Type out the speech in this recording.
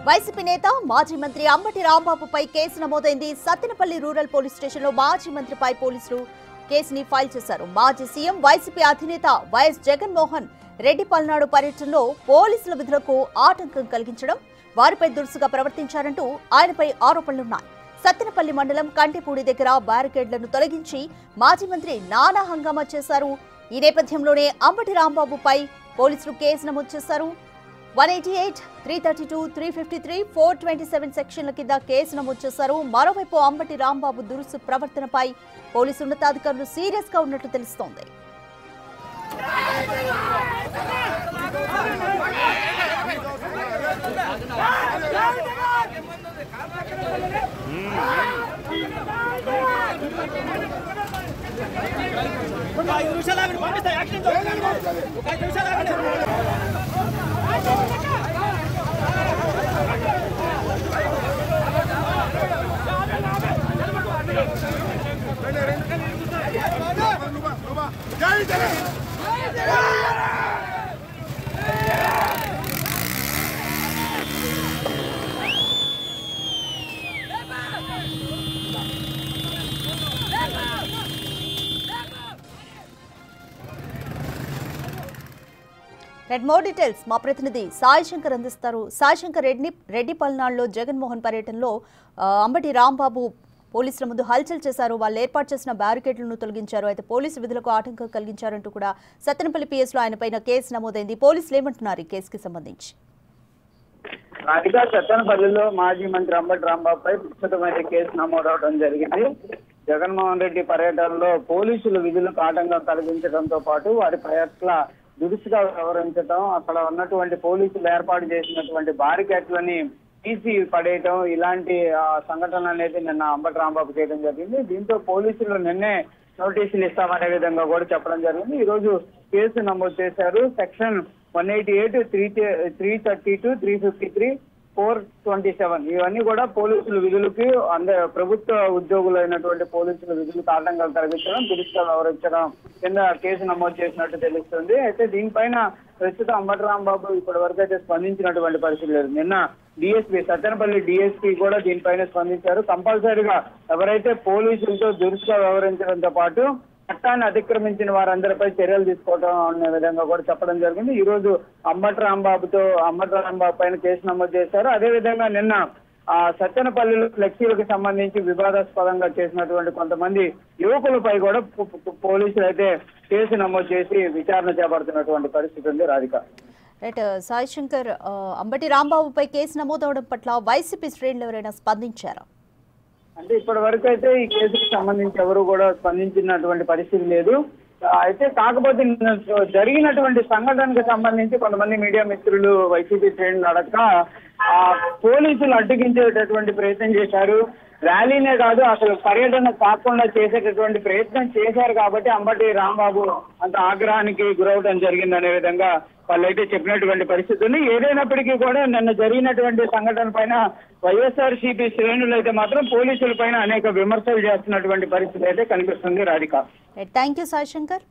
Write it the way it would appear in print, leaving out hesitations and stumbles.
YCP నేత మాజీ మంత్రి అంబటి రాంబాబుపై కేసు నమోదైంది. సత్తెనపల్లి రూరల్ పోలీస్ స్టేషన్లో మాజీ మంత్రిపై పోలీసులు కేసుని ఫైల్ చేశారు. మాజీ సీఎం వైసీపీ అధినేత వైఎస్ జగన్మోహన్ రెడ్డి పల్నాడు పర్యటనలో పోలీసుల విధులకు ఆటంకం కలిగించడం, వారిపై దురుసుగా ప్రవర్తించారంటూ ఆయనపై ఆరోపణలున్నాయి. సత్తెనపల్లి మండలం కంటిపూడి దగ్గర బ్యారికేడ్లను తొలగించి మాజీ మంత్రి నానా హంగామా చేశారు. ఈ నేపథ్యంలోనే అంబటి రాంబాబుపై పోలీసులు కేసు నమోదు చేశారు. 188, 332, 353, 427 సెక్షన్ల కింద కేసు నమోదు చేశారు. మరోవైపు అంబటి రాంబాబు దురుసు ప్రవర్తనపై పోలీసు ఉన్నతాధికారులు సీరియస్ గా ఉన్నట్లు తెలుస్తోంది. మోర్ డీటెయిల్స్ మా ప్రతినిధి సాయి శంకర్ అందిస్తారు. సాయి శంకర్, రెడ్డి పల్నాడులో జగన్మోహన్ పర్యటనలో అంబటి రాంబాబు పోలీసుల ముందు హల్చల్ చేశారు. వాళ్ళు ఏర్పాటు చేసిన బ్యారికేడ్లను తొలగించారు. అయితే పోలీసు విధులకు ఆటంకం కలిగించారంటూ కూడా సత్తెనపల్లి పిఎస్ లో ఆయన పైన కేసు నమోదైంది. పోలీసులు ఏమంటున్నారు ఈ కేసుకి సంబంధించి? సత్తెనపల్లిలో మాజీ మంత్రి అంబటి రాంబాబుపై విస్తృతమైన కేసు నమోదవడం జరిగింది. జగన్మోహన్ రెడ్డి పర్యటనలో పోలీసులు విధులకు ఆటంకం కలిగించడంతో పాటు వారి పట్ల దురుసుగా వ్యవహరించడం, అక్కడ ఉన్నటువంటి పోలీసులు ఏర్పాటు చేసినటువంటి బారికేట్లని తీసి పడేయటం, ఇలాంటి సంఘటనలు అనేది నిన్న అంబటి రాంబాబు చేయడం జరిగింది. దీంతో పోలీసులు నిన్నే నోటీసులు ఇస్తామనే విధంగా కూడా చెప్పడం జరిగింది. ఈ రోజు కేసు నమోదు చేశారు. సెక్షన్ 188, 332, 353, 427 ఇవన్నీ కూడా పోలీసుల విధులకి ప్రభుత్వ ఉద్యోగులైనటువంటి పోలీసుల విధులకు ఆటంకాలు కలిగించడం, దురుసుగా వ్యవహరించడం కింద కేసు నమోదు చేసినట్టు తెలుస్తుంది. అయితే దీనిపైన ప్రస్తుతం అంబటి రాంబాబు ఇప్పటి వరకు అయితే స్పందించినటువంటి పరిస్థితి లేదు. నిన్న డిఎస్పీ సత్తెనపల్లి డిఎస్పీ కూడా దీనిపైన స్పందించారు. కంపల్సరీగా ఎవరైతే పోలీసులతో దురుసుగా వ్యవహరించడంతో పాటు చట్టాన్ని అతిక్రమించిన వారందరిపై చర్యలు తీసుకోవడం అనే విధంగా కూడా చెప్పడం జరిగింది. ఈ రోజు అంబటి రాంబాబు పైన కేసు నమోదు చేశారు. అదేవిధంగా నిన్న సత్తెనపల్లిలో ఫ్లెక్సీలకు సంబంధించి వివాదాస్పదంగా చేసినటువంటి కొంతమంది యువకులపై కూడా పోలీసులు అయితే కేసు నమోదు చేసి విచారణ చేపడుతున్నటువంటి పరిస్థితి ఉంది. రాధిక. రైట్ సాయి శంకర్, అంబటి రాంబాబుపై కేసు నమోదవడం పట్ల వైసీపీ శ్రేణులు ఎవరైనా స్పందించారా? అంటే ఇప్పటి వరకు అయితే ఈ కేసుకు సంబంధించి ఎవరు కూడా స్పందించినటువంటి పరిస్థితి లేదు. అయితే కాకపోతే జరిగినటువంటి సంఘటనకు సంబంధించి కొంతమంది మీడియా మిత్రులు వైసీపీ శ్రేణులు అడగక పోలీసులు అడ్డగించేటటువంటి ప్రయత్నం చేశారు. ర్యాలీనే కాదు, అసలు పర్యటన కాకుండా చేసేటటువంటి ప్రయత్నం చేశారు కాబట్టి అంబటి రాంబాబు అంత ఆగ్రహానికి గురవడం జరిగిందనే విధంగా వాళ్ళైతే చెప్పినటువంటి పరిస్థితి ఉంది. ఏదైనప్పటికీ కూడా నిన్న జరిగినటువంటి సంఘటన పైన వైఎస్ఆర్సీపీ శ్రేణులు అయితే మాత్రం పోలీసుల పైన అనేక విమర్శలు చేస్తున్నటువంటి పరిస్థితి అయితే కనిపిస్తుంది. రాధిక. Thank you Sai Shankar.